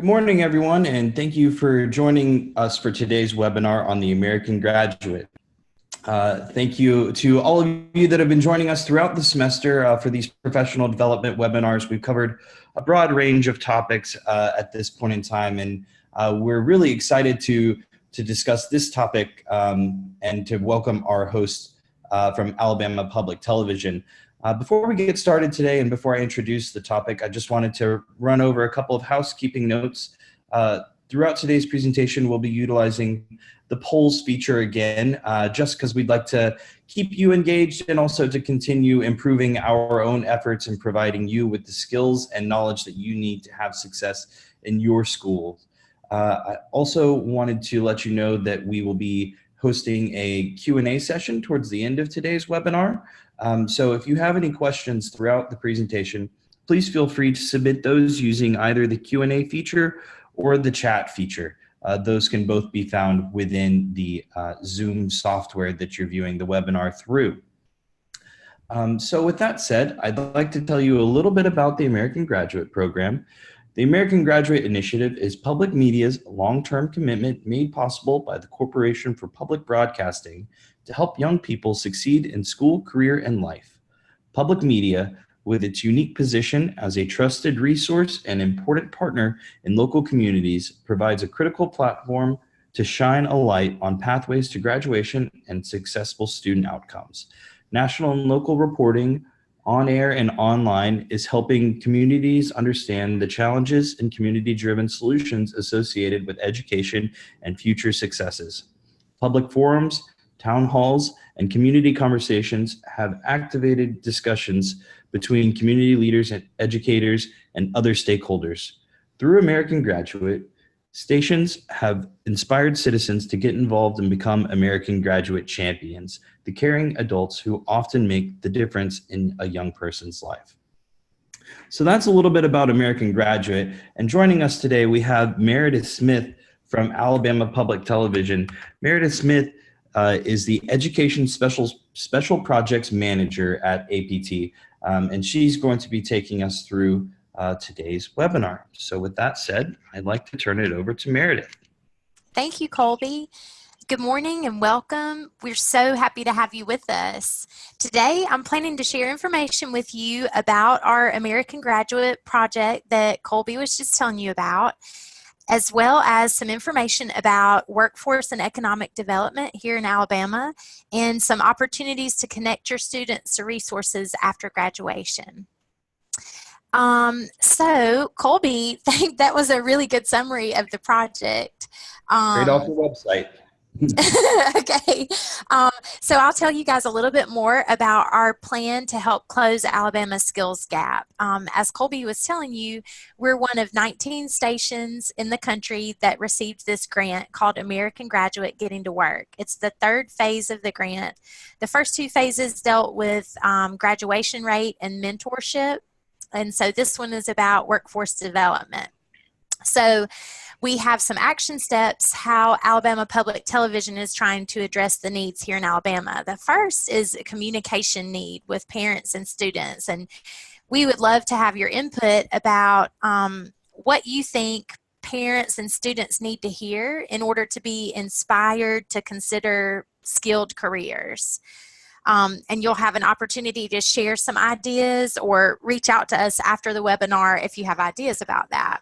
Good morning, everyone, and thank you for joining us for today's webinar on the American Graduate. Thank you to all of you that have been joining us throughout the semester for these professional development webinars. We've covered a broad range of topics at this point in time, and we're really excited to discuss this topic and to welcome our host from Alabama Public Television. Before we get started today and before I introduce the topic, I just wanted to run over a couple of housekeeping notes. Throughout today's presentation, we'll be utilizing the polls feature again, just because we'd like to keep you engaged and also to continue improving our own efforts in providing you with the skills and knowledge that you need to have success in your school. I also wanted to let you know that we will be hosting a Q&A session towards the end of today's webinar. So if you have any questions throughout the presentation, please feel free to submit those using either the Q&A feature or the chat feature. Those can both be found within the Zoom software that you're viewing the webinar through. So with that said, I'd like to tell you a little bit about the American Graduate Program. The American Graduate Initiative is public media's long-term commitment made possible by the Corporation for Public Broadcasting to help young people succeed in school, career, and life. Public media, with its unique position as a trusted resource and important partner in local communities, provides a critical platform to shine a light on pathways to graduation and successful student outcomes. National and local reporting, on air and online, is helping communities understand the challenges and community-driven solutions associated with education and future successes. Public forums, town halls, and community conversations have activated discussions between community leaders and educators and other stakeholders. Through American Graduate, stations have inspired citizens to get involved and become American Graduate champions, the caring adults who often make the difference in a young person's life. So that's a little bit about American Graduate. And joining us today, we have Meredith Smith from Alabama Public Television. Meredith Smith is the Education Special Projects Manager at APT, and she's going to be taking us through today's webinar. So with that said, I'd like to turn it over to Meredith. Thank you, Colby. Good morning and welcome. We're so happy to have you with us. Today, I'm planning to share information with you about our American Graduate project that Colby was just telling you about, as well as some information about workforce and economic development here in Alabama and some opportunities to connect your students to resources after graduation. So Colby, I think that was a really good summary of the project. Straight off the website. Okay, so I'll tell you guys a little bit more about our plan to help close Alabama's skills gap. As Colby was telling you, we're one of 19 stations in the country that received this grant called American Graduate Getting to Work. It's the third phase of the grant. The first two phases dealt with graduation rate and mentorship, and so this one is about workforce development. So we have some action steps how Alabama Public Television is trying to address the needs here in Alabama. The first is a communication need with parents and students, and we would love to have your input about what you think parents and students need to hear in order to be inspired to consider skilled careers. And you'll have an opportunity to share some ideas or reach out to us after the webinar if you have ideas about that.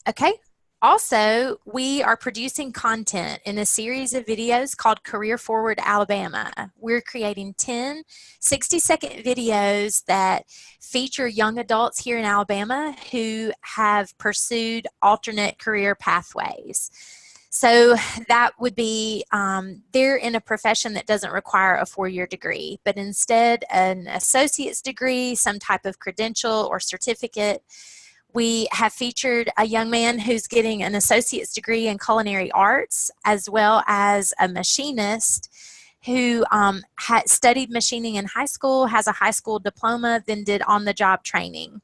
Okay. Also, we are producing content in a series of videos called Career Forward Alabama. We're creating 10 60-second videos that feature young adults here in Alabama who have pursued alternate career pathways. So that would be, they're in a profession that doesn't require a 4-year degree, but instead an associate's degree, some type of credential or certificate. We have featured a young man who's getting an associate's degree in culinary arts, as well as a machinist who had studied machining in high school, has a high school diploma, then did on-the-job training.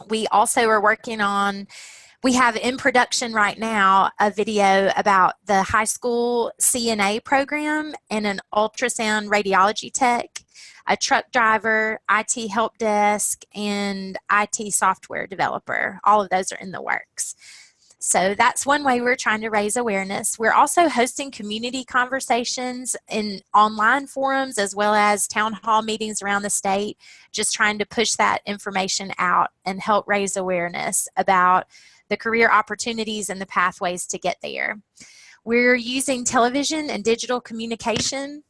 We also are working on We have in production right now a video about the high school CNA program and an ultrasound radiology tech, a truck driver, IT help desk, and IT software developer. All of those are in the works. So that's one way we're trying to raise awareness. We're also hosting community conversations in online forums as well as town hall meetings around the state, just trying to push that information out and help raise awareness about the career opportunities and the pathways to get there. We're using television and digital communication.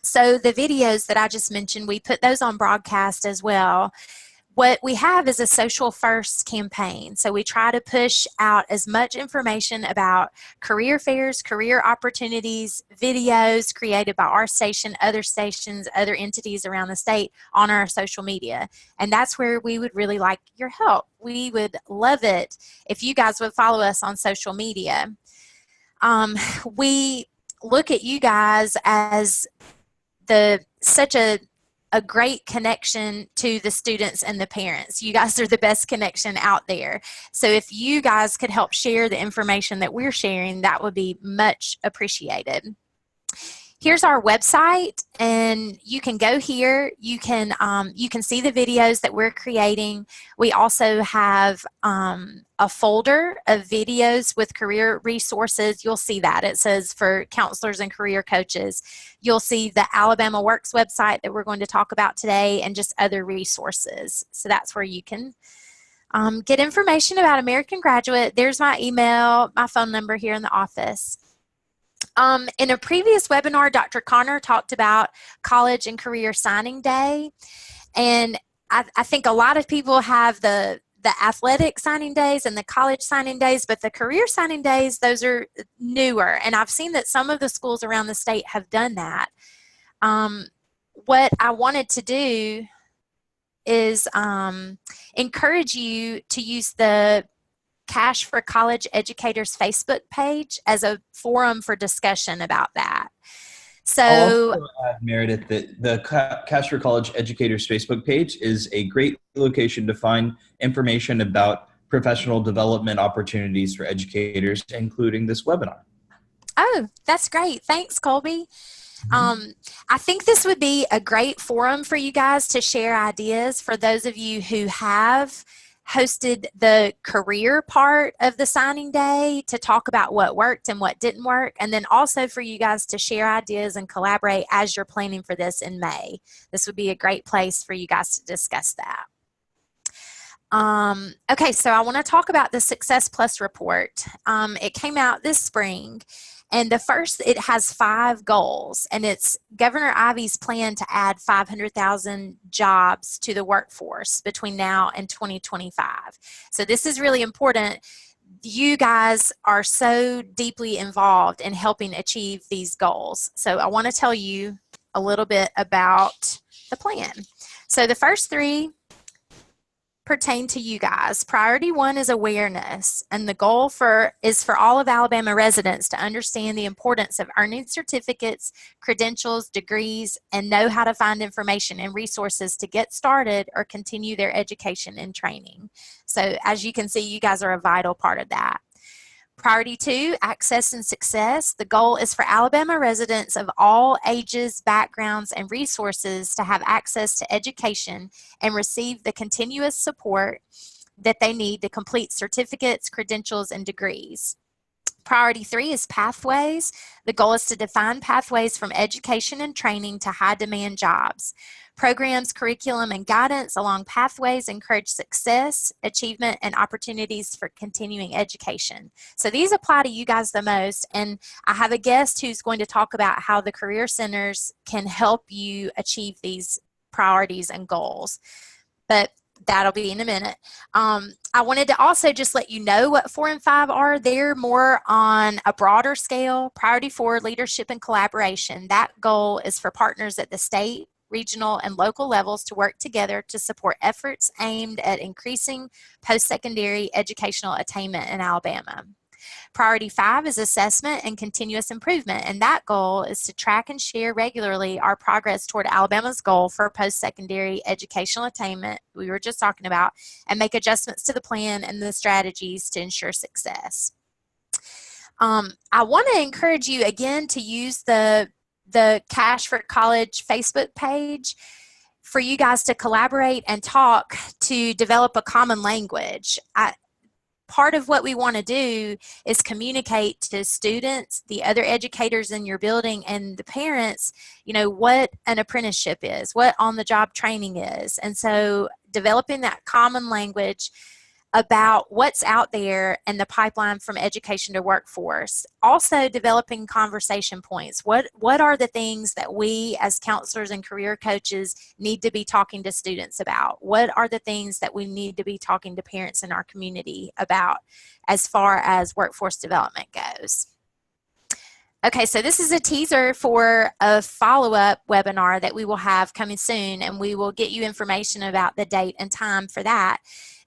So the videos that I just mentioned, we put those on broadcast as well. What we have is a social first campaign. So we try to push out as much information about career fairs, career opportunities, videos created by our station, other stations, other entities around the state on our social media. And that's where we would really like your help. We would love it if you guys would follow us on social media. We look at you guys as such a great connection to the students and the parents. You guys are the best connection out there. So if you guys could help share the information that we're sharing, that would be much appreciated. Here's our website, and you can go here. You can see the videos that we're creating. We also have a folder of videos with career resources. You'll see that. It says for counselors and career coaches. You'll see the Alabama Works website that we're going to talk about today and just other resources. So that's where you can get information about American Graduate. There's my email, my phone number here in the office. In a previous webinar, Dr. Connor talked about College and Career Signing Day, and I think a lot of people have the athletic signing days and the college signing days, but the career signing days, those are newer, and I've seen that some of the schools around the state have done that. What I wanted to do is encourage you to use the Cash for College Educators Facebook page as a forum for discussion about that. So, I'll also add, Meredith, that the Cash for College Educators Facebook page is a great location to find information about professional development opportunities for educators, including this webinar. Oh, that's great. Thanks, Colby. I think this would be a great forum for you guys to share ideas for those of you who have hosted the career part of the signing day, to talk about what worked and what didn't work, and then also for you guys to share ideas and collaborate as you're planning for this in May. This would be a great place for you guys to discuss that. Okay, so I want to talk about the Success Plus report. It came out this spring. And the first, it has 5 goals, and it's Governor Ivey's plan to add 500,000 jobs to the workforce between now and 2025. So this is really important. You guys are so deeply involved in helping achieve these goals. So I want to tell you a little bit about the plan. So the first 3 pertain to you guys. Priority 1 is awareness, and the goal is for all of Alabama residents to understand the importance of earning certificates, credentials, degrees, and know how to find information and resources to get started or continue their education and training. So as you can see, you guys are a vital part of that. Priority 2, access and success. The goal is for Alabama residents of all ages, backgrounds, and resources to have access to education and receive the continuous support that they need to complete certificates, credentials, and degrees. Priority 3 is pathways. The goal is to define pathways from education and training to high-demand jobs. Programs, curriculum, and guidance along pathways encourage success, achievement, and opportunities for continuing education. So these apply to you guys the most, and I have a guest who's going to talk about how the Career Centers can help you achieve these priorities and goals. But that'll be in a minute. I wanted to also just let you know what 4 and 5 are. They're more on a broader scale. Priority 4, leadership and collaboration. That goal is for partners at the state, regional, and local levels to work together to support efforts aimed at increasing post-secondary educational attainment in Alabama. Priority 5 is assessment and continuous improvement, and that goal is to track and share regularly our progress toward Alabama's goal for post-secondary educational attainment we were just talking about, and make adjustments to the plan and the strategies to ensure success. I want to encourage you again to use the Cash for College Facebook page for you guys to collaborate and talk to develop a common language. Part of what we want to do is communicate to students, the other educators in your building, and the parents, you know, what an apprenticeship is, what on-the-job training is. And so developing that common language about what's out there and the pipeline from education to workforce. Also developing conversation points. What are the things that we as counselors and career coaches need to be talking to students about? What are the things that we need to be talking to parents in our community about as far as workforce development goes? Okay, so this is a teaser for a follow-up webinar that we will have coming soon, and we will get you information about the date and time for that.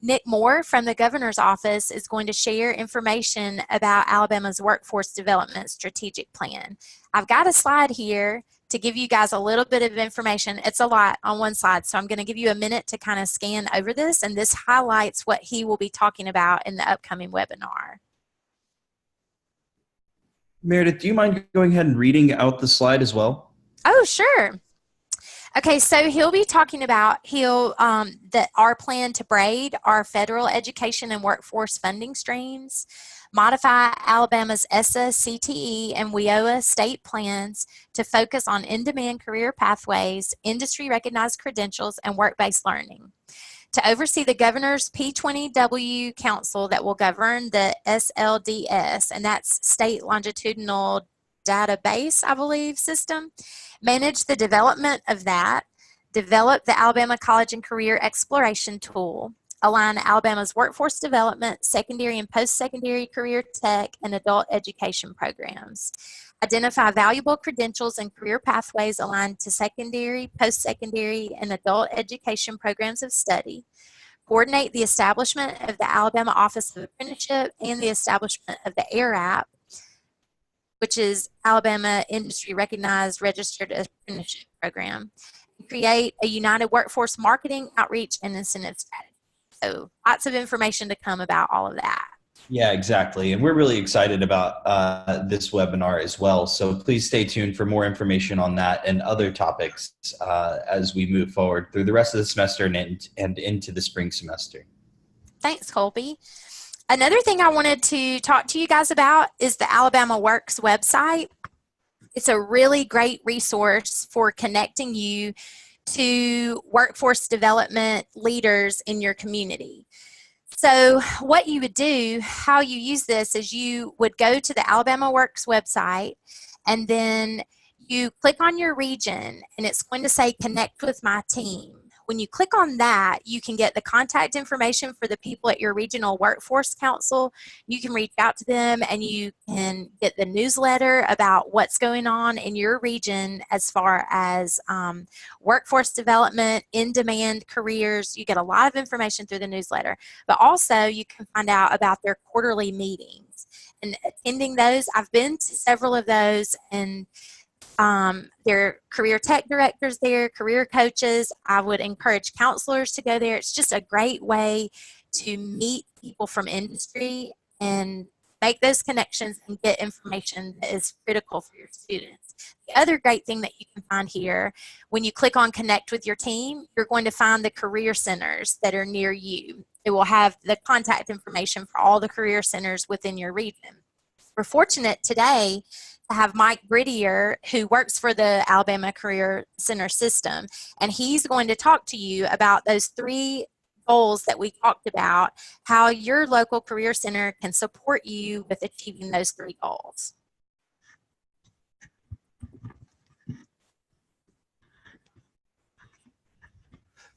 Nick Moore from the Governor's Office is going to share information about Alabama's Workforce Development Strategic Plan. I've got a slide here to give you guys a little bit of information. It's a lot on one slide, so I'm going to give you a minute to kind of scan over this, and this highlights what he will be talking about in the upcoming webinar. Meredith, do you mind going ahead and reading out the slide as well? Oh, sure. Okay, so he'll be talking about our plan to braid our federal education and workforce funding streams, modify Alabama's ESSA, CTE, and WIOA state plans to focus on in-demand career pathways, industry-recognized credentials, and work-based learning. To oversee the Governor's P20W Council that will govern the SLDS, and that's State Longitudinal Database, I believe, system. Manage the development of that, develop the Alabama College and Career Exploration Tool, align Alabama's workforce development, secondary and post-secondary career tech, and adult education programs. Identify valuable credentials and career pathways aligned to secondary, post-secondary, and adult education programs of study. Coordinate the establishment of the Alabama Office of Apprenticeship and the establishment of the AIR which is Alabama Industry Recognized Registered Apprenticeship Program. Create a united workforce marketing, outreach, and incentive strategy. So lots of information to come about all of that. Yeah, exactly. And we're really excited about this webinar as well. So please stay tuned for more information on that and other topics as we move forward through the rest of the semester and into the spring semester. Thanks, Colby. Another thing I wanted to talk to you guys about is the Alabama Works website. It's a really great resource for connecting you to workforce development leaders in your community. So what you would do, how you use this, is you would go to the Alabama Works website, and then you click on your region, and it's going to say connect with my team. When you click on that, you can get the contact information for the people at your regional workforce council. You can reach out to them, and you can get the newsletter about what's going on in your region as far as workforce development, in-demand careers. You get a lot of information through the newsletter, but also you can find out about their quarterly meetings and attending those. I've been to several of those, and there are career tech directors there, career coaches. I would encourage counselors to go there. It's just a great way to meet people from industry and make those connections and get information that is critical for your students. The other great thing that you can find here, when you click on connect with your team, you're going to find the career centers that are near you. It will have the contact information for all the career centers within your region. We're fortunate today to have Mike Brittier, who works for the Alabama Career Center system, and he's going to talk to you about those 3 goals that we talked about, how your local career center can support you with achieving those 3 goals.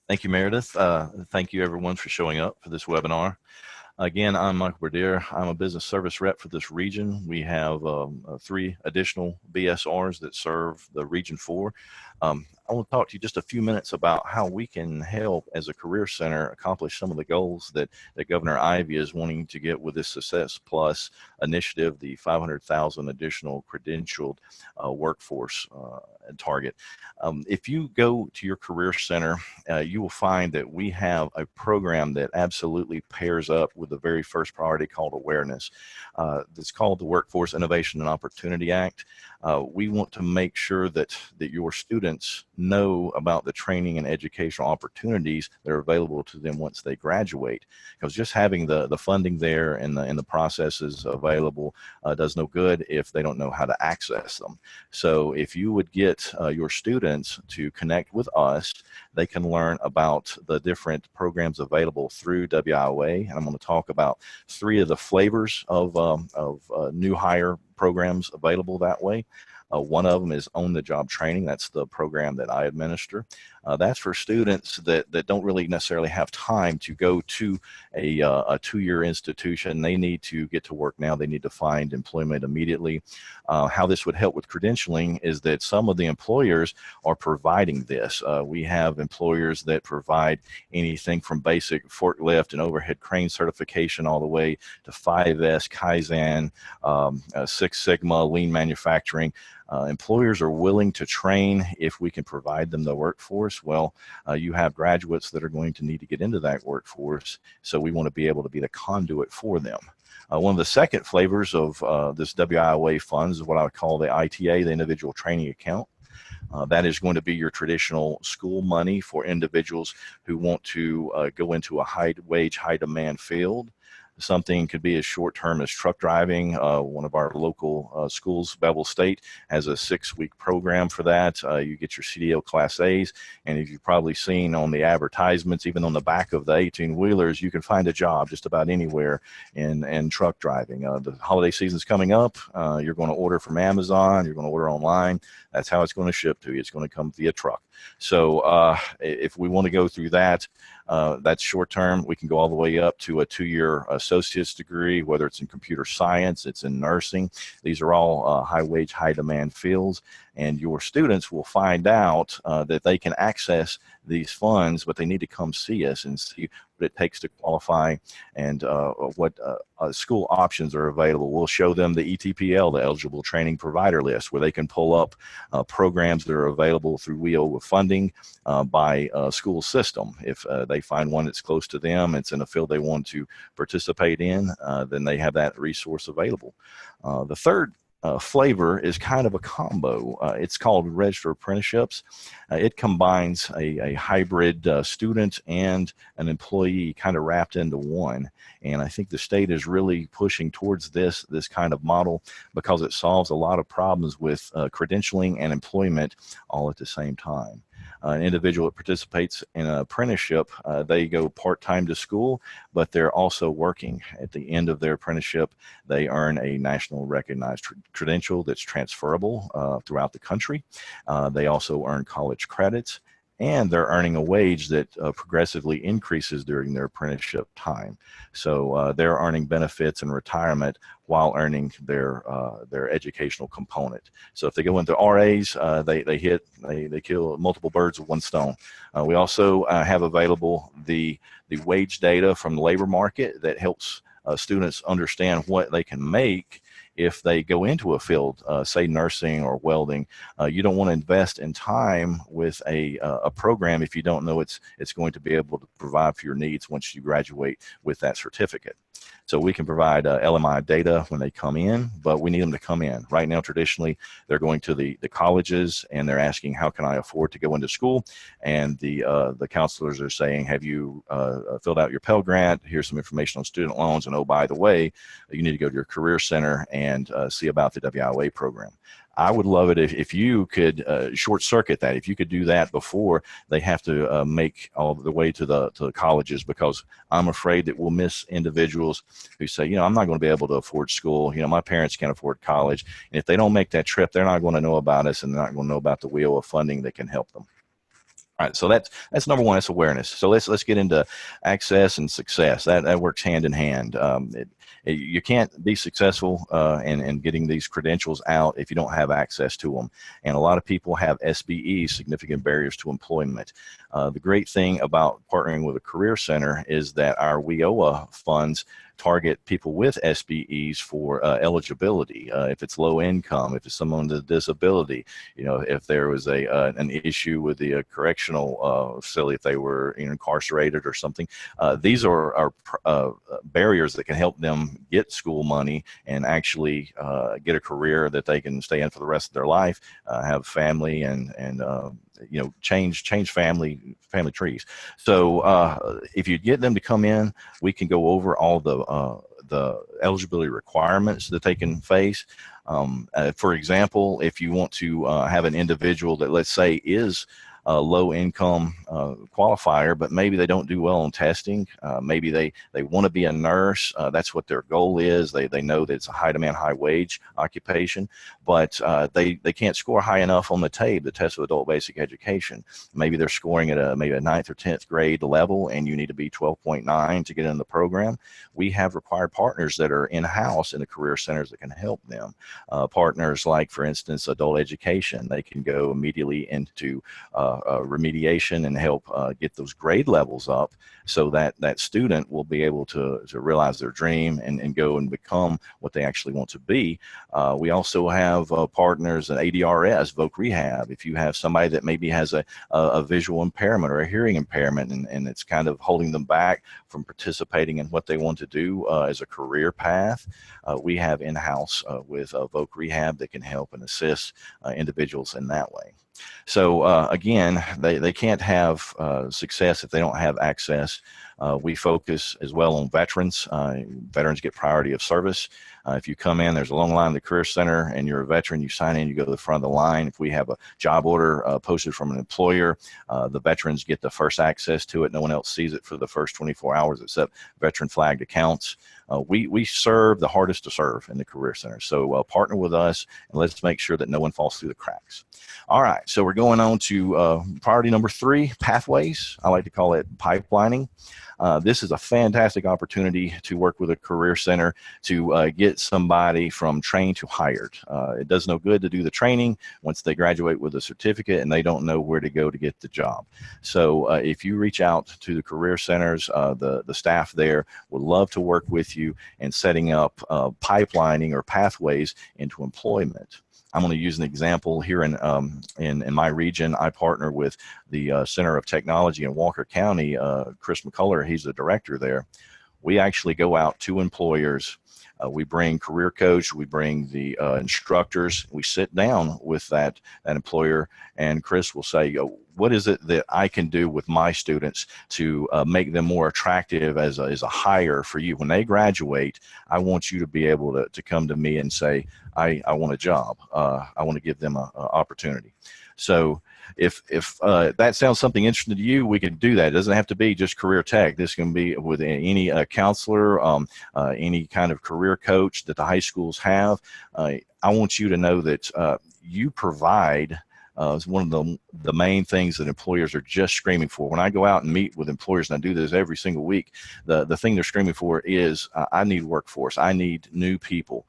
Thank you, Meredith. Thank you, everyone, for showing up for this webinar. Again, I'm Michael Berdier. I'm a business service rep for this region. We have 3 additional BSRs that serve the Region 4. I I want to talk to you just a few minutes about how we can help as a career center accomplish some of the goals that Governor Ivey is wanting to get with this Success Plus initiative, the 500,000 additional credentialed workforce target. If you go to your career center, you will find that we have a program that absolutely pairs up with the very first priority called awareness. It's called the Workforce Innovation and Opportunity Act. We want to make sure that your students know about the training and educational opportunities that are available to them once they graduate. Because just having the funding there and the processes available does no good if they don't know how to access them. So if you would get your students to connect with us, they can learn about the different programs available through WIOA. And I'm going to talk about 3 of the flavors of new hire programs available that way. One of them is on-the-job training. That's the program that I administer. That's for students that don't really necessarily have time to go to a 2-year institution. They need to get to work now. They need to find employment immediately. How this would help with credentialing is that some of the employers are providing this. We have employers that provide anything from basic forklift and overhead crane certification all the way to 5S, Kaizen, Six Sigma, lean manufacturing. Employers are willing to train if we can provide them the workforce. Well, you have graduates that are going to need to get into that workforce, so we want to be able to be the conduit for them. One of the second flavors of this WIOA funds is what I would call the ITA, the Individual Training Account. That is going to be your traditional school money for individuals who want to go into a high-wage, high-demand field. Something could be as short-term as truck driving. One of our local schools, Bevel State, has a 6-week program for that. You get your CDL Class A's, and if you've probably seen on the advertisements, even on the back of the 18-wheelers, you can find a job just about anywhere in truck driving. The holiday season's coming up. You're going to order from Amazon. You're going to order online. That's how it's going to ship to you. It's going to come via truck. So if we want to go through that, that's short term. We can go all the way up to a 2-year associate's degree, whether it's in computer science, it's in nursing. These are all high wage, high demand fields. And your students will find out that they can access these funds, but they need to come see us and see what it takes to qualify and what school options are available. We'll show them the ETPL, the Eligible Training Provider List, where they can pull up programs that are available through WIOA funding by school system. If they find one that's close to them, it's in a field they want to participate in, then they have that resource available. The third flavor is kind of a combo. It's called Registered Apprenticeships. It combines a hybrid student and an employee kind of wrapped into one. And I think the state is really pushing towards this kind of model because it solves a lot of problems with credentialing and employment all at the same time. An individual that participates in an apprenticeship, they go part-time to school, but they're also working. At the end of their apprenticeship, they earn a national recognized credential that's transferable throughout the country. They also earn college credits, and they're earning a wage that progressively increases during their apprenticeship time. So they're earning benefits and retirement while earning their educational component. So if they go into RAs, they kill multiple birds with one stone. We also have available the wage data from the labor market that helps students understand what they can make if they go into a field, say nursing or welding. You don't want to invest in time with a program if you don't know it's going to be able to provide for your needs once you graduate with that certificate. So we can provide LMI data when they come in, but we need them to come in. Right now, traditionally, they're going to the colleges and they're asking, how can I afford to go into school? And the counselors are saying, have you filled out your Pell Grant? Here's some information on student loans. And oh, by the way, you need to go to your career center and see about the WIOA program. I would love it if you could short circuit that, if you could do that before they have to make all the way to the colleges, because I'm afraid that we'll miss individuals who say, you know, I'm not going to be able to afford school. You know, my parents can't afford college. And if they don't make that trip, they're not going to know about us, and they're not going to know about the WIOA funding that can help them. All right, so that's number one. That's awareness. So let's get into access and success. That works hand in hand. You can't be successful in getting these credentials out if you don't have access to them. And a lot of people have SBEs, significant barriers to employment. The great thing about partnering with a career center is that our WIOA funds target people with SBEs for eligibility. If it's low income, if it's someone with a disability, you know, if there was an issue with the correctional facility, if they were, you know, incarcerated or something, these are barriers that can help them get school money and actually get a career that they can stay in for the rest of their life, have family, and you know, change family trees. So if you get them to come in, we can go over all the eligibility requirements that they can face. For example, if you want to have an individual that, let's say, is a low income qualifier, but maybe they don't do well on testing. Maybe they want to be a nurse. That's what their goal is. They know that it's a high demand, high wage occupation, but they can't score high enough on the TABE, the Test of Adult Basic Education. Maybe they're scoring at maybe a 9th or 10th grade level, and you need to be 12.9 to get in the program. We have required partners that are in-house in the career centers that can help them. Partners like, for instance, adult education. They can go immediately into remediation and help get those grade levels up, so that that student will be able to realize their dream and go and become what they actually want to be. We also have partners at ADRS, Voc Rehab. If you have somebody that maybe has a visual impairment or a hearing impairment, and it's kind of holding them back from participating in what they want to do as a career path, we have in-house with Voc Rehab that can help and assist individuals in that way. So again, they can't have success if they don't have access. We focus as well on veterans. Veterans get priority of service. If you come in, there's a long line at the Career Center and you're a veteran, you sign in, you go to the front of the line. If we have a job order posted from an employer, the veterans get the first access to it. No one else sees it for the first 24 hours except veteran flagged accounts. We serve the hardest to serve in the Career Center. So partner with us and let's make sure that no one falls through the cracks. All right, so we're going on to priority number 3, pathways. I like to call it pipelining. This is a fantastic opportunity to work with a career center to get somebody from trained to hired. It does no good to do the training once they graduate with a certificate and they don't know where to go to get the job. So if you reach out to the career centers, the staff there would love to work with you in setting up pipelining or pathways into employment. I'm going to use an example here in my region. I partner with the Center of Technology in Walker County. Chris McCullough, he's the director there. We actually go out to employers. We bring career coach, we bring the instructors, we sit down with that employer, and Chris will say, what is it that I can do with my students to make them more attractive as a hire for you? When they graduate, I want you to be able to come to me and say, I want a job. I want to give them an opportunity. So if that sounds something interesting to you, we can do that. It doesn't have to be just career tech. This can be with any counselor, any kind of career coach that the high schools have. I want you to know that you provide is one of the main things that employers are just screaming for. When I go out and meet with employers, and I do this every single week, the thing they're screaming for is, I need workforce. I need new people.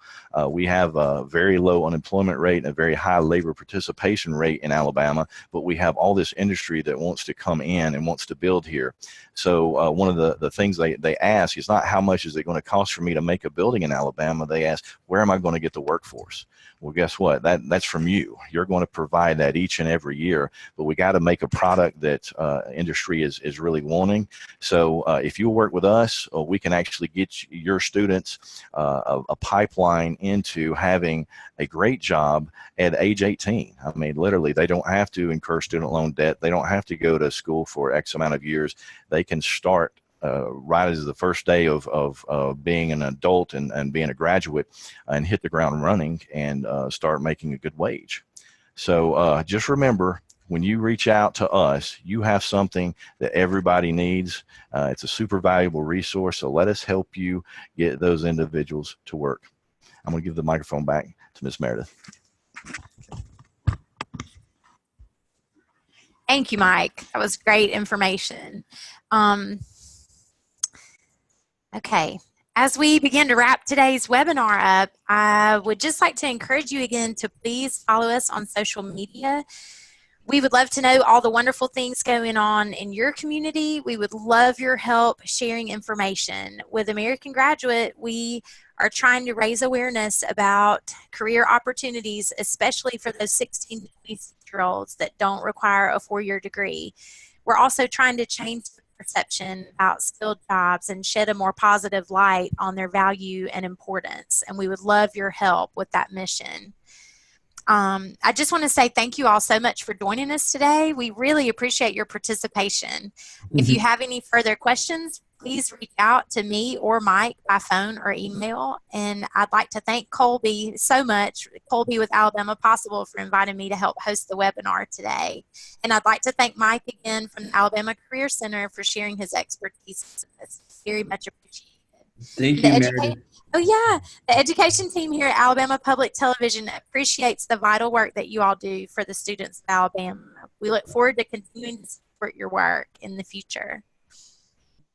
We have a very low unemployment rate and a very high labor participation rate in Alabama, but we have all this industry that wants to come in and wants to build here. So one of the things they ask is not how much is it going to cost for me to make a building in Alabama. They ask, where am I going to get the workforce? Well, guess what? That's from you. You're going to provide that each and every year, but we got to make a product that industry is really wanting. So if you work with us, we can actually get your students a pipeline into having a great job at age 18. I mean, literally, they don't have to incur student loan debt. They don't have to go to school for X amount of years. They can start right as the first day of being an adult and being a graduate and hit the ground running and start making a good wage. So just remember, when you reach out to us, you have something that everybody needs. It's a super valuable resource, so let us help you get those individuals to work. I'm going to give the microphone back to Ms. Meredith. Thank you, Mike. That was great information. Okay, As we begin to wrap today's webinar up, I would just like to encourage you again to please follow us on social media. We would love to know all the wonderful things going on in your community. We would love your help sharing information. With American Graduate, we are trying to raise awareness about career opportunities, especially for those 16 to 26-year-olds that don't require a 4-year degree. We're also trying to change the perception about skilled jobs and shed a more positive light on their value and importance. And we would love your help with that mission. I just want to say thank you all so much for joining us today. We really appreciate your participation. If you have any further questions, please reach out to me or Mike by phone or email. And I'd like to thank Colby so much, Colby with Alabama Possible, for inviting me to help host the webinar today. And I'd like to thank Mike again from the Alabama Career Center for sharing his expertise with us. Very much appreciated. Thank you, Meredith. Oh yeah, the education team here at Alabama Public Television appreciates the vital work that you all do for the students of Alabama. We look forward to continuing to support your work in the future.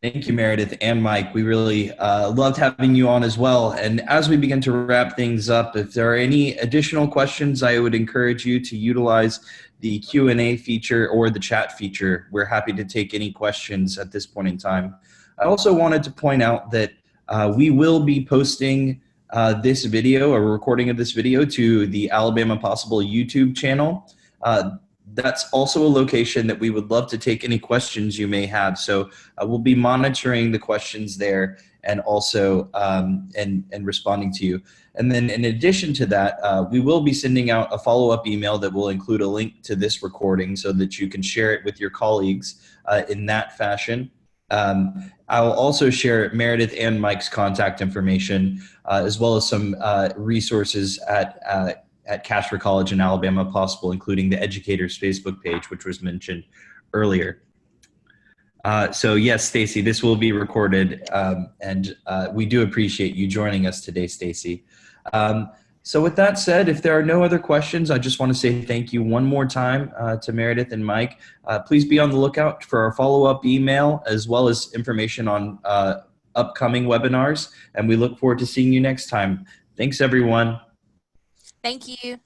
Thank you, Meredith and Mike. We really loved having you on as well. And as we begin to wrap things up, if there are any additional questions, I would encourage you to utilize the Q&A feature or the chat feature. We're happy to take any questions at this point in time. I also wanted to point out that we will be posting this video, a recording of this video, to the Alabama Possible YouTube channel. That's also a location that we would love to take any questions you may have. So we'll be monitoring the questions there and also and responding to you. And then in addition to that, we will be sending out a follow-up email that will include a link to this recording so that you can share it with your colleagues in that fashion. I'll also share Meredith and Mike's contact information, as well as some resources at Cash for College and Alabama Possible, including the Educators Facebook page, which was mentioned earlier. So yes, Stacy, this will be recorded, and we do appreciate you joining us today, Stacy. So with that said, if there are no other questions, I just want to say thank you one more time to Meredith and Mike. Please be on the lookout for our follow-up email as well as information on upcoming webinars, and we look forward to seeing you next time. Thanks, everyone. Thank you.